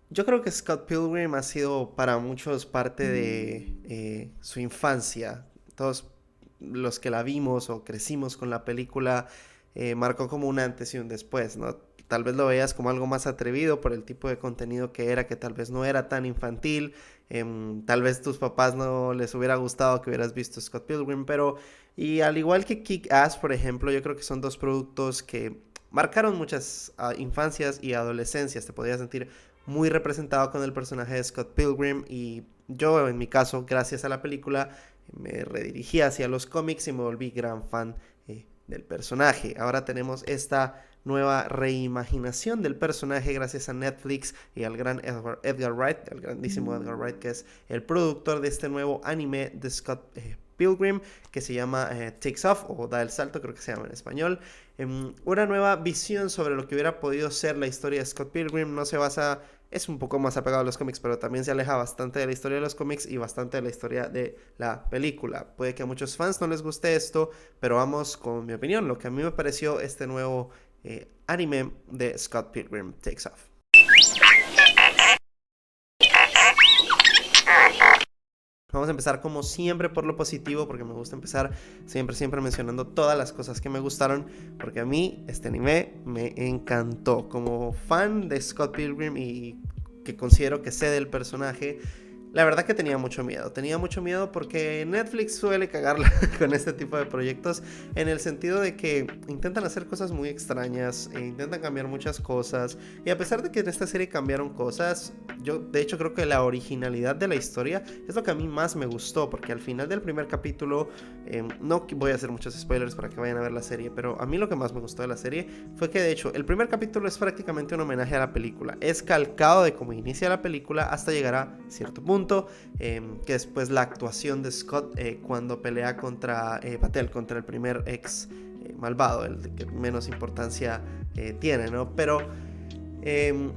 Yo creo que Scott Pilgrim ha sido para muchos parte de su infancia. Todos los que la vimos o crecimos con la película marcó como un antes y un después, ¿no? Tal vez lo veías como algo más atrevido por el tipo de contenido que era, que tal vez no era tan infantil. Tal vez tus papás no les hubiera gustado que hubieras visto Scott Pilgrim, pero y al igual que Kick-Ass, por ejemplo, yo creo que son dos productos que marcaron muchas infancias y adolescencias. Te podías sentir muy representado con el personaje de Scott Pilgrim y yo en mi caso, gracias a la película, me redirigí hacia los cómics y me volví gran fan del personaje. Ahora tenemos esta nueva reimaginación del personaje gracias a Netflix y al gran Edgar Wright, el grandísimo Edgar Wright, que es el productor de este nuevo anime de Scott Pilgrim, que se llama Takes Off o Da el Salto, creo que se llama en español. Una nueva visión sobre lo que hubiera podido ser la historia de Scott Pilgrim. No se basa, es un poco más apegado a los cómics, pero también se aleja bastante de la historia de los cómics y bastante de la historia de la película. Puede que a muchos fans no les guste esto, pero vamos con mi opinión, lo que a mí me pareció este nuevo anime de Scott Pilgrim Takes Off. Vamos a empezar como siempre por lo positivo, porque me gusta empezar siempre mencionando todas las cosas que me gustaron, porque a mí este anime me encantó. Como fan de Scott Pilgrim y que considero que sé del personaje, la verdad que tenía mucho miedo porque Netflix suele cagarla con este tipo de proyectos en el sentido de que intentan hacer cosas muy extrañas, intentan cambiar muchas cosas y a pesar de que en esta serie cambiaron cosas, yo de hecho creo que la originalidad de la historia es lo que a mí más me gustó porque al final del primer capítulo, no voy a hacer muchos spoilers para que vayan a ver la serie, pero a mí lo que más me gustó de la serie fue que de hecho el primer capítulo es prácticamente un homenaje a la película, es calcado de cómo inicia la película hasta llegar a cierto punto, que después la actuación de Scott cuando pelea contra Patel, contra el primer ex malvado, el que menos importancia tiene, ¿no? Pero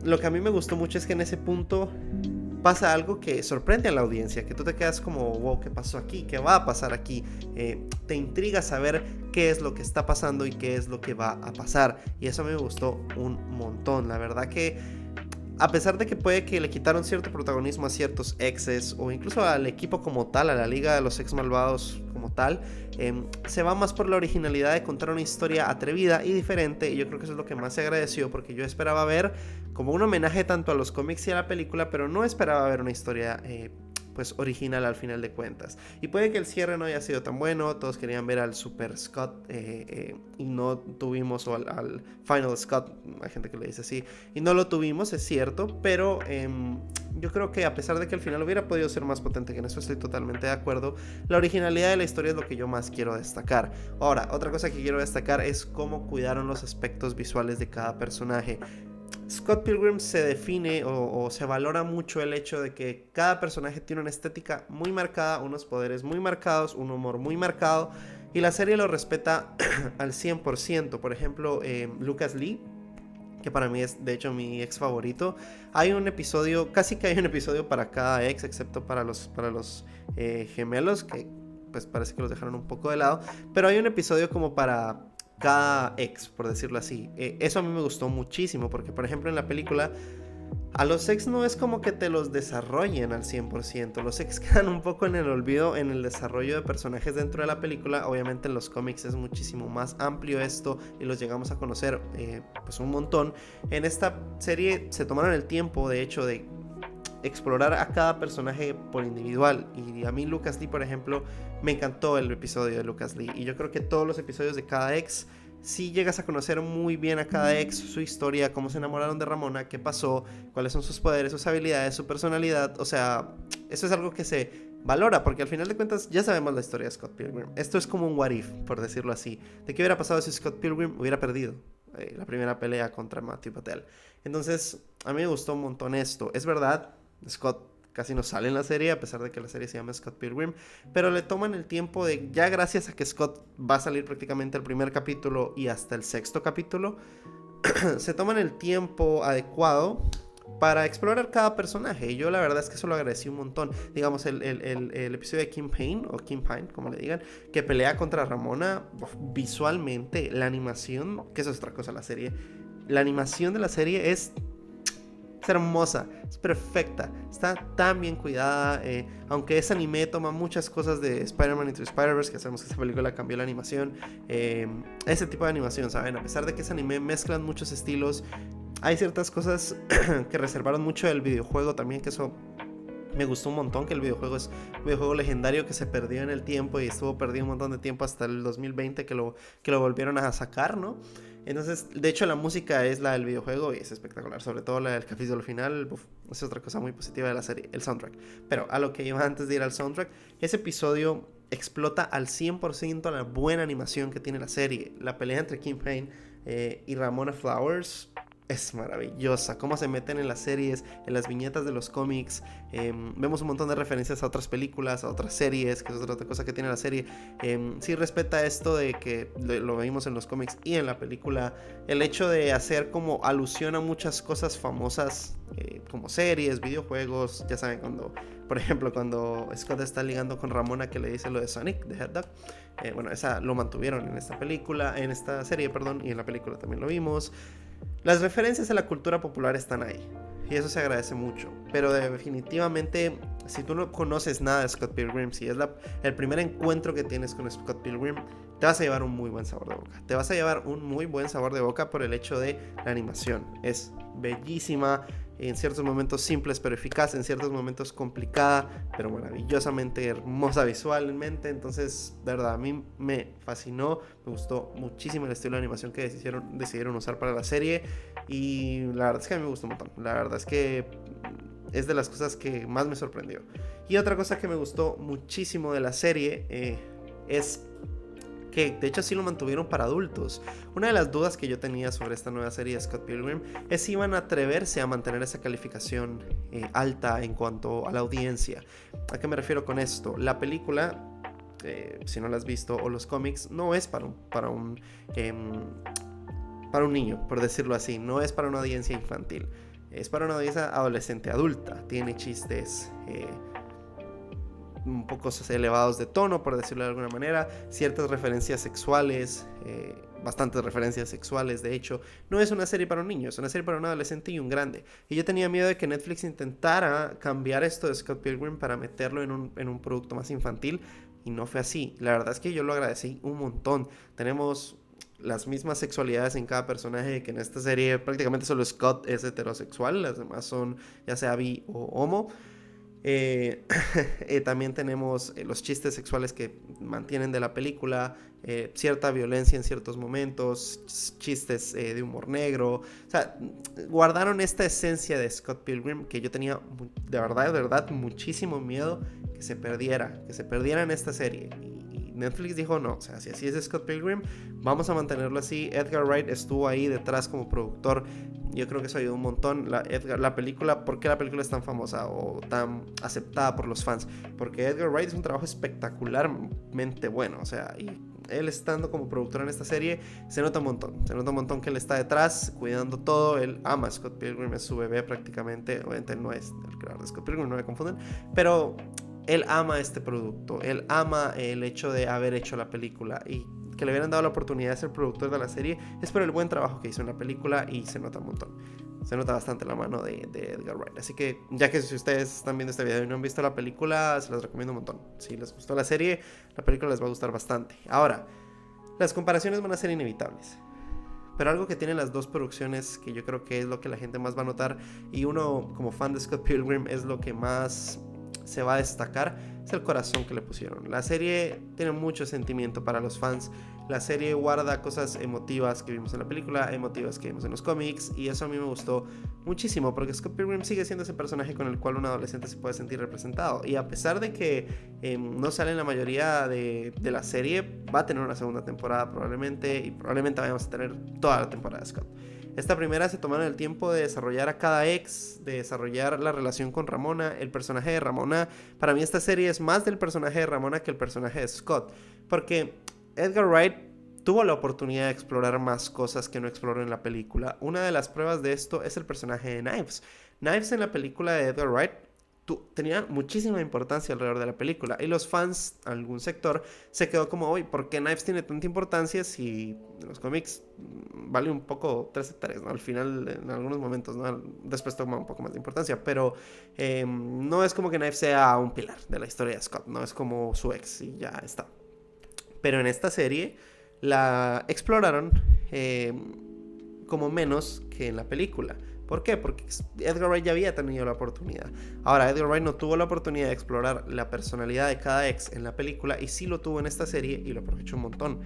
lo que a mí me gustó mucho es que en ese punto pasa algo que sorprende a la audiencia, que tú te quedas como, wow, ¿qué pasó aquí? ¿Qué va a pasar aquí? Te intriga saber qué es lo que está pasando y qué es lo que va a pasar. Y eso a mí me gustó un montón. La verdad que a pesar de que puede que le quitaron cierto protagonismo a ciertos exes o incluso al equipo como tal, a la liga de los ex malvados como tal, se va más por la originalidad de contar una historia atrevida y diferente y yo creo que eso es lo que más se agradeció porque yo esperaba ver como un homenaje tanto a los cómics y a la película, pero no esperaba ver una historia pues original al final de cuentas. Y puede que el cierre no haya sido tan bueno, todos querían ver al Super Scott y no tuvimos, o al Final Scott, hay gente que le dice así, y no lo tuvimos, es cierto, pero yo creo que a pesar de que el final hubiera podido ser más potente, que en eso estoy totalmente de acuerdo, la originalidad de la historia es lo que yo más quiero destacar. Ahora, otra cosa que quiero destacar es cómo cuidaron los aspectos visuales de cada personaje. Scott Pilgrim se define o se valora mucho el hecho de que cada personaje tiene una estética muy marcada, unos poderes muy marcados, un humor muy marcado y la serie lo respeta al 100%. Por ejemplo, Lucas Lee, que para mí es de hecho mi ex favorito. Hay un episodio, casi que hay un episodio para cada ex, excepto para los gemelos, que pues parece que los dejaron un poco de lado. Pero hay un episodio como para cada ex, por decirlo así. Eso a mí me gustó muchísimo, porque por ejemplo en la película a los ex no es como que te los desarrollen al 100%. Los ex quedan un poco en el olvido en el desarrollo de personajes dentro de la película. Obviamente en los cómics es muchísimo más amplio esto y los llegamos a conocer pues un montón. En esta serie se tomaron el tiempo, de hecho, de explorar a cada personaje por individual. Y a mí Lucas Lee, por ejemplo, me encantó el episodio de Lucas Lee. Y yo creo que todos los episodios de cada ex si llegas a conocer muy bien a cada ex, su historia, cómo se enamoraron de Ramona, qué pasó, cuáles son sus poderes, sus habilidades, su personalidad. O sea, eso es algo que se valora, porque al final de cuentas ya sabemos la historia de Scott Pilgrim. Esto es como un what if, por decirlo así. ¿De qué hubiera pasado si Scott Pilgrim hubiera perdido la primera pelea contra Matthew Patel? Entonces, a mí me gustó un montón esto. Es verdad, Scott casi no sale en la serie, a pesar de que la serie se llama Scott Pilgrim, pero le toman el tiempo de, ya gracias a que Scott va a salir prácticamente el primer capítulo y hasta el sexto capítulo, se toman el tiempo adecuado para explorar cada personaje. Y yo la verdad es que eso lo agradecí un montón. Digamos, el episodio de Kim Payne, o Kim Pine, como le digan, que pelea contra Ramona, visualmente, la animación, que eso es otra cosa la serie, la animación de la serie es es hermosa, es perfecta, está tan bien cuidada, aunque ese anime toma muchas cosas de Spider-Man Into the Spider-Verse, que sabemos que esa película cambió la animación, ese tipo de animación, ¿saben? A pesar de que ese anime mezclan muchos estilos, hay ciertas cosas que reservaron mucho del videojuego también, que eso me gustó un montón, que el videojuego es un videojuego legendario que se perdió en el tiempo y estuvo perdido un montón de tiempo hasta el 2020 que lo volvieron a sacar, ¿no? Entonces, de hecho, la música es la del videojuego y es espectacular, sobre todo la del capítulo final, es otra cosa muy positiva de la serie, el soundtrack. Pero a lo que iba antes de ir al soundtrack, ese episodio explota al 100% la buena animación que tiene la serie. La pelea entre Kim Payne y Ramona Flowers es maravillosa, cómo se meten en las series, en las viñetas de los cómics. Vemos un montón de referencias a otras películas, a otras series, que es otra cosa que tiene la serie. Sí respeta esto de que lo vimos en los cómics y en la película, el hecho de hacer como alusión a muchas cosas famosas, como series, videojuegos. Ya saben, por ejemplo, cuando Scott está ligando con Ramona, que le dice lo de Sonic, de Hedgehog. Bueno, esa lo mantuvieron en esta serie, perdón, y en la película también lo vimos. Las referencias a la cultura popular están ahí y eso se agradece mucho, pero definitivamente si tú no conoces nada de Scott Pilgrim, si es el primer encuentro que tienes con Scott Pilgrim, te vas a llevar un muy buen sabor de boca. Te vas a llevar un muy buen sabor de boca por el hecho de la animación. Es bellísima, en ciertos momentos simples pero eficaz, en ciertos momentos complicada pero maravillosamente hermosa visualmente. Entonces, de verdad, a mí me fascinó, me gustó muchísimo el estilo de animación que decidieron usar para la serie y la verdad es que a mí me gustó un montón. La verdad es que es de las cosas que más me sorprendió. Y otra cosa que me gustó muchísimo de la serie es que de hecho sí lo mantuvieron para adultos. Una de las dudas que yo tenía sobre esta nueva serie de Scott Pilgrim es si iban a atreverse a mantener esa calificación alta en cuanto a la audiencia. ¿A qué me refiero con esto? La película, si no la has visto, o los cómics, no es para un niño, por decirlo así. No es para una audiencia infantil. Es para una audiencia adolescente adulta. Tiene chistes un poco elevados de tono, por decirlo de alguna manera, ciertas referencias sexuales, bastantes referencias sexuales. De hecho, no es una serie para un niño, es una serie para un adolescente y un grande. Y yo tenía miedo de que Netflix intentara cambiar esto de Scott Pilgrim para meterlo en un producto más infantil, y no fue así. La verdad es que yo lo agradecí un montón. Tenemos las mismas sexualidades en cada personaje, que en esta serie prácticamente solo Scott es heterosexual, las demás son ya sea bi o homo. También tenemos los chistes sexuales que mantienen de la película, cierta violencia en ciertos momentos, chistes de humor negro. O sea, guardaron esta esencia de Scott Pilgrim que yo tenía de verdad muchísimo miedo que se perdiera en esta serie. Y Netflix dijo no, o sea, si así es Scott Pilgrim, vamos a mantenerlo así. Edgar Wright estuvo ahí detrás como productor. Yo creo que eso ayudó un montón. La película, ¿por qué la película es tan famosa o tan aceptada por los fans? Porque Edgar Wright es un trabajo espectacularmente bueno. O sea, y él estando como productor en esta serie, se nota un montón. Se nota un montón que él está detrás, cuidando todo. Él ama a Scott Pilgrim, es su bebé prácticamente. Obviamente él no es el creador de Scott Pilgrim, no me confunden. Pero él ama este producto. Él ama el hecho de haber hecho la película. Y que le hubieran dado la oportunidad de ser productor de la serie es por el buen trabajo que hizo en la película, y se nota un montón. Se nota bastante la mano de Edgar Wright. Así que, ya que si ustedes están viendo este video y no han visto la película, se las recomiendo un montón. Si les gustó la serie, la película les va a gustar bastante. Ahora, las comparaciones van a ser inevitables, pero algo que tienen las dos producciones, que yo creo que es lo que la gente más va a notar, y uno como fan de Scott Pilgrim es lo que más se va a destacar, es el corazón que le pusieron. La serie tiene mucho sentimiento para los fans. La serie guarda cosas emotivas que vimos en la película, emotivas que vimos en los cómics, y eso a mí me gustó muchísimo, porque Scott Pilgrim sigue siendo ese personaje con el cual un adolescente se puede sentir representado. Y a pesar de que no sale en la mayoría de la serie, va a tener una segunda temporada probablemente, y probablemente vayamos a tener toda la temporada de Scott. Esta primera se tomaron el tiempo de desarrollar a cada ex, de desarrollar la relación con Ramona, el personaje de Ramona. Para mí esta serie es más del personaje de Ramona que el personaje de Scott, porque Edgar Wright tuvo la oportunidad de explorar más cosas que no exploró en la película. Una de las pruebas de esto es el personaje de Knives. Knives en la película de Edgar Wright tenía muchísima importancia alrededor de la película. Y los fans, algún sector, se quedó como, oye, ¿por qué Knives tiene tanta importancia si en los cómics vale un poco 3 hectáreas, ¿no? Al final, en algunos momentos, ¿no? Después toma un poco más de importancia. Pero no es como que Knives sea un pilar de la historia de Scott, no es como su ex y ya está. Pero en esta serie la exploraron como menos que en la película. ¿Por qué? Porque Edgar Wright ya había tenido la oportunidad. Ahora, Edgar Wright no tuvo la oportunidad de explorar la personalidad de cada ex en la película y sí lo tuvo en esta serie y lo aprovechó un montón.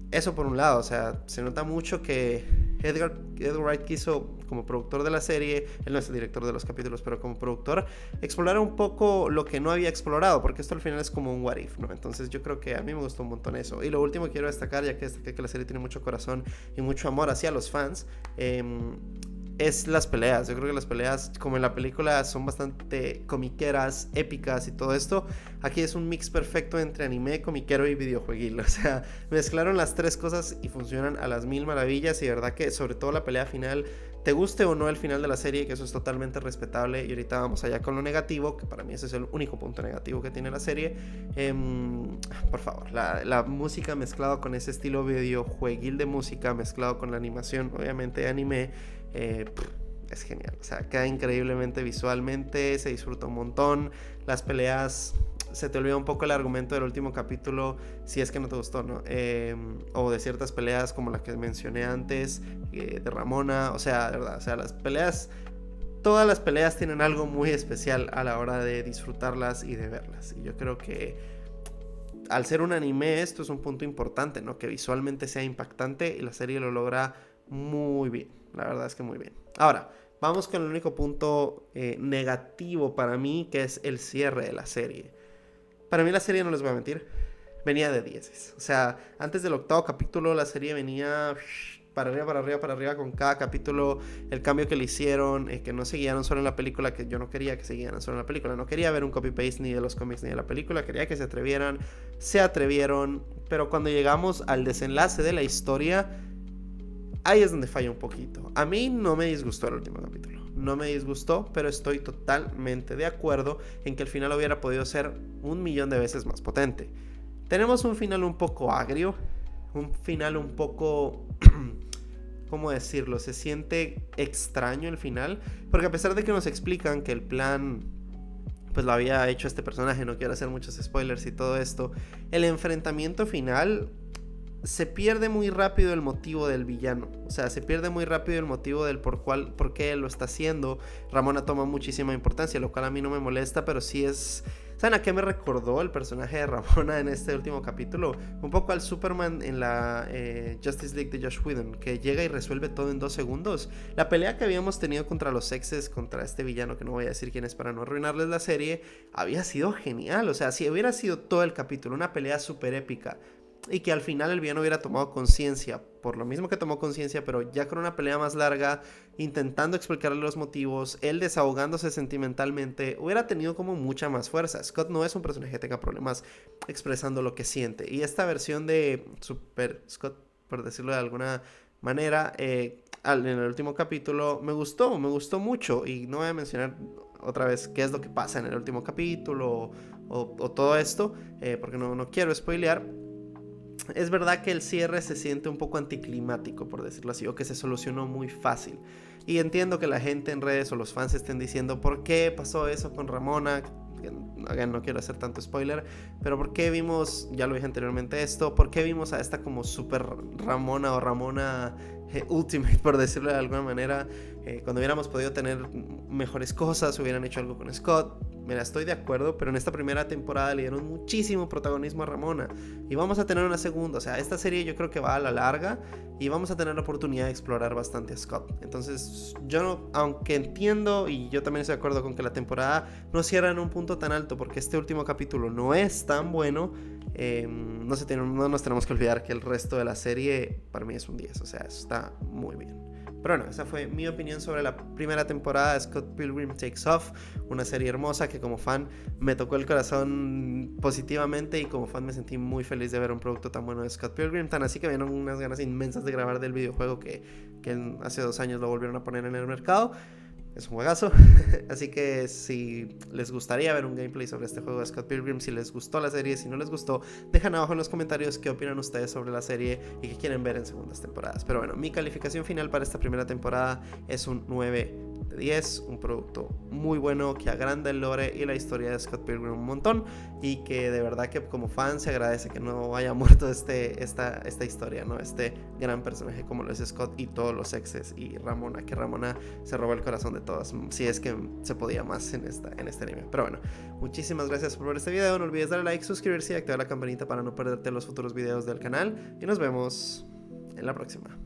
Eso por un lado, o sea, se nota mucho que Edgar Wright quiso, como productor de la serie, él no es el director de los capítulos, pero como productor, explorar un poco lo que no había explorado, porque esto al final es como un what if, ¿no? Entonces yo creo que a mí me gustó un montón eso. Y lo último que quiero destacar, ya que destaqué que la serie tiene mucho corazón y mucho amor hacia los fans, es las peleas. Yo creo que las peleas, como en la película, son bastante comiqueras, épicas y todo esto. Aquí es un mix perfecto entre anime, comiquero y videojueguil. O sea, mezclaron las tres cosas y funcionan a las mil maravillas. Y de verdad que, sobre todo la pelea final, te guste o no el final de la serie, que eso es totalmente respetable. Y ahorita vamos allá con lo negativo, que para mí ese es el único punto negativo que tiene la serie. Por favor, la música mezclado con ese estilo videojueguil de música, mezclado con la animación, obviamente de anime, es genial. O sea, queda increíblemente visualmente, se disfruta un montón. Las peleas, se te olvida un poco el argumento del último capítulo, si es que no te gustó, ¿no? O de ciertas peleas como la que mencioné antes, de Ramona. O sea, de verdad, o sea, las peleas, todas las peleas tienen algo muy especial a la hora de disfrutarlas y de verlas. Y yo creo que al ser un anime, esto es un punto importante, ¿no? Que visualmente sea impactante y la serie lo logra muy bien. La verdad es que muy bien. Ahora, vamos con el único punto negativo para mí, que es el cierre de la serie. Para mí la serie, no les voy a mentir, venía de 10. O sea, antes del 8º capítulo la serie venía para arriba, para arriba, para arriba con cada capítulo. El cambio que le hicieron, que no se guiaron solo en la película, que yo no quería que se guiaran solo en la película. No quería ver un copy-paste ni de los cómics ni de la película. Quería que se atrevieran. Se atrevieron. Pero cuando llegamos al desenlace de la historia, ahí es donde falla un poquito. A mí no me disgustó el último capítulo. No me disgustó, pero estoy totalmente de acuerdo en que el final hubiera podido ser 1.000.000 de veces más potente. Tenemos un final un poco agrio. Un final un poco... ¿Cómo decirlo? Se siente extraño el final. Porque a pesar de que nos explican que el plan pues lo había hecho este personaje, no quiero hacer muchos spoilers y todo esto, el enfrentamiento final se pierde muy rápido el motivo del villano. O sea, se pierde muy rápido el motivo del por qué él lo está haciendo. Ramona toma muchísima importancia, lo cual a mí no me molesta, pero sí es... ¿Saben a qué me recordó el personaje de Ramona en este último capítulo? Un poco al Superman en la Justice League de Joss Whedon, que llega y resuelve todo en 2 segundos. La pelea que habíamos tenido contra los exes, contra este villano, que no voy a decir quién es para no arruinarles la serie, había sido genial. O sea, si hubiera sido todo el capítulo una pelea súper épica, y que al final el villano hubiera tomado conciencia, por lo mismo que tomó conciencia, pero ya con una pelea más larga, intentando explicarle los motivos, él desahogándose sentimentalmente, hubiera tenido como mucha más fuerza. Scott no es un personaje que tenga problemas expresando lo que siente, y esta versión de Super Scott, por decirlo de alguna manera, en el último capítulo me gustó mucho, y no voy a mencionar otra vez qué es lo que pasa en el último capítulo o todo esto, porque no quiero spoilear. Es verdad que el cierre se siente un poco anticlimático, por decirlo así, o que se solucionó muy fácil. Y entiendo que la gente en redes o los fans estén diciendo ¿por qué pasó eso con Ramona? No quiero hacer tanto spoiler, pero ¿por qué vimos, ya lo dije anteriormente esto, por qué vimos a esta como super Ramona o Ramona Ultimate, por decirlo de alguna manera, cuando hubiéramos podido tener mejores cosas, hubieran hecho algo con Scott? Mira, estoy de acuerdo, pero en esta primera temporada le dieron muchísimo protagonismo a Ramona y vamos a tener una segunda. O sea, esta serie yo creo que va a la larga y vamos a tener la oportunidad de explorar bastante a Scott. Entonces, yo no, aunque entiendo y yo también estoy de acuerdo con que la temporada no cierra en un punto tan alto porque este último capítulo no es tan bueno, no nos tenemos que olvidar que el resto de la serie para mí es un 10. O sea, está muy bien. Pero bueno, esa fue mi opinión sobre la primera temporada de Scott Pilgrim Takes Off, una serie hermosa que como fan me tocó el corazón positivamente y como fan me sentí muy feliz de ver un producto tan bueno de Scott Pilgrim, tan así que me dieron unas ganas inmensas de grabar del videojuego que hace 2 años lo volvieron a poner en el mercado. es un juegazo. Así que si les gustaría ver un gameplay sobre este juego de Scott Pilgrim, si les gustó la serie, si no les gustó, dejan abajo en los comentarios qué opinan ustedes sobre la serie y qué quieren ver en segundas temporadas. Pero bueno, mi calificación final para esta primera temporada es un 9 de 10, un producto muy bueno que agranda el lore y la historia de Scott Pilgrim un montón, y que de verdad que como fan se agradece que no haya muerto esta historia, ¿no? Este gran personaje como lo es Scott y todos los exes, y Ramona, que Ramona se robó el corazón de todas, si es que se podía más en este anime. Pero bueno, muchísimas gracias por ver este video, no olvides darle like, suscribirse y activar la campanita para no perderte los futuros videos del canal, y nos vemos en la próxima.